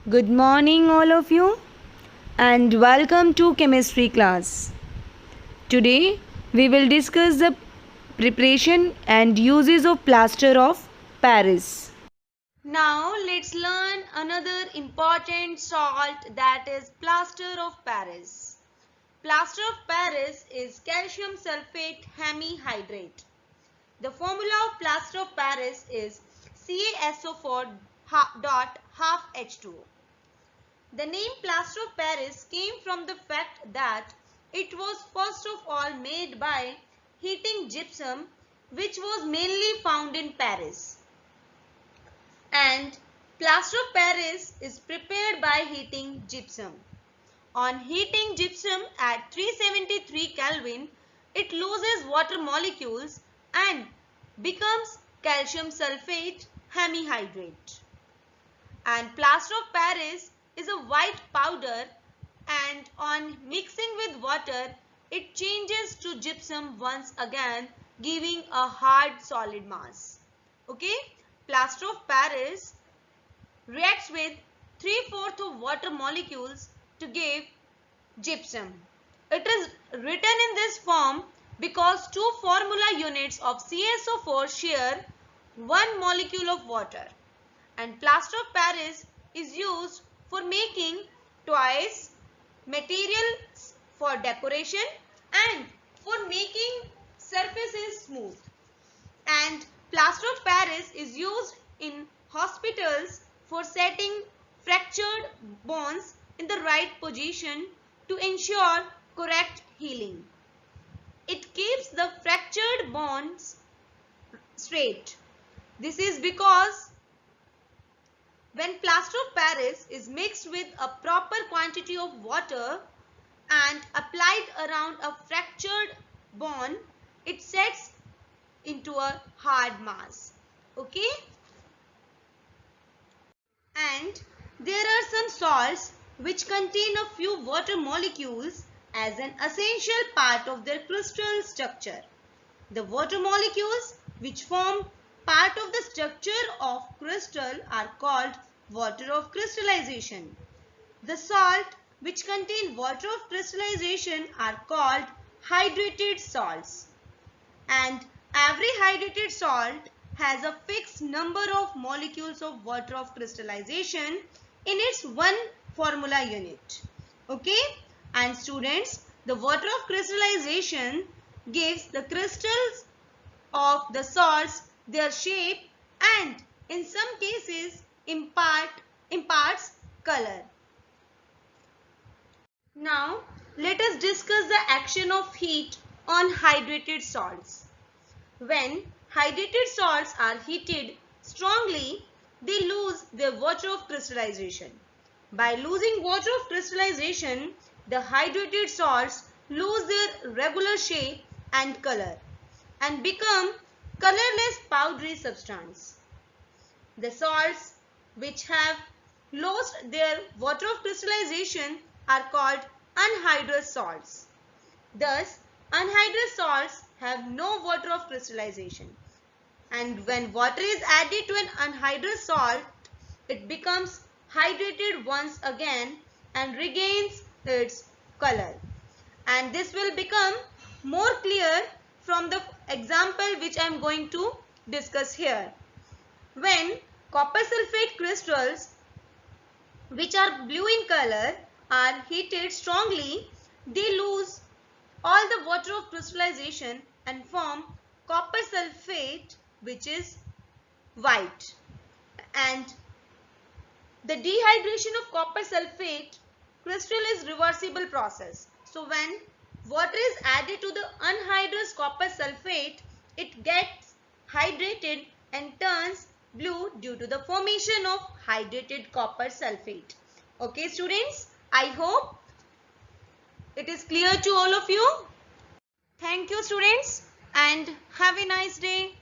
Good morning all of you and welcome to chemistry class. Today we will discuss the preparation and uses of plaster of Paris. Now let's learn another important salt, that is plaster of Paris. Plaster of Paris is calcium sulfate hemihydrate. The formula of plaster of Paris is CaSO4 dot half H2O. The name plaster of Paris came from the fact that it was first of all made by heating gypsum, which was mainly found in Paris. And plaster of Paris is prepared by heating gypsum. On heating gypsum at 373 Kelvin, it loses water molecules and becomes calcium sulfate hemihydrate. And plaster of Paris is a white powder, and on mixing with water, it changes to gypsum once again, giving a hard solid mass. Okay, plaster of Paris reacts with 3/4 of water molecules to give gypsum. It is written in this form because two formula units of CaSO4 share one molecule of water, and plaster of Paris is used for making toys, materials for decoration, and for making surfaces smooth. And plaster of Paris is used in hospitals for setting fractured bones in the right position to ensure correct healing. It keeps the fractured bones straight. This is because when plaster of Paris is mixed with a proper quantity of water and applied around a fractured bone, it sets into a hard mass. Okay? And there are some salts which contain a few water molecules as an essential part of their crystal structure. The water molecules which form part of the structure of crystal are called water of crystallization. The salt which contain water of crystallization are called hydrated salts. And every hydrated salt has a fixed number of molecules of water of crystallization in its one formula unit. Okay? And students, the water of crystallization gives the crystals of the salts their shape and in some cases imparts color. Now let us discuss the action of heat on hydrated salts. When hydrated salts are heated strongly, they lose their water of crystallization. By losing water of crystallization, the hydrated salts lose their regular shape and color and become colorless powdery substance. The salts which have lost their water of crystallization are called anhydrous salts. Thus, anhydrous salts have no water of crystallization. And when water is added to an anhydrous salt, it becomes hydrated once again and regains its color. And this will become more clear from the example which I am going to discuss here. When copper sulfate crystals, which are blue in color, are heated strongly, they lose all the water of crystallization and form copper sulfate, which is white. And the dehydration of copper sulfate crystal is reversible process. So when water is added to the anhydrous copper sulfate, it gets hydrated and turns blue due to the formation of hydrated copper sulfate. Okay students, I hope it is clear to all of you. Thank you students and have a nice day.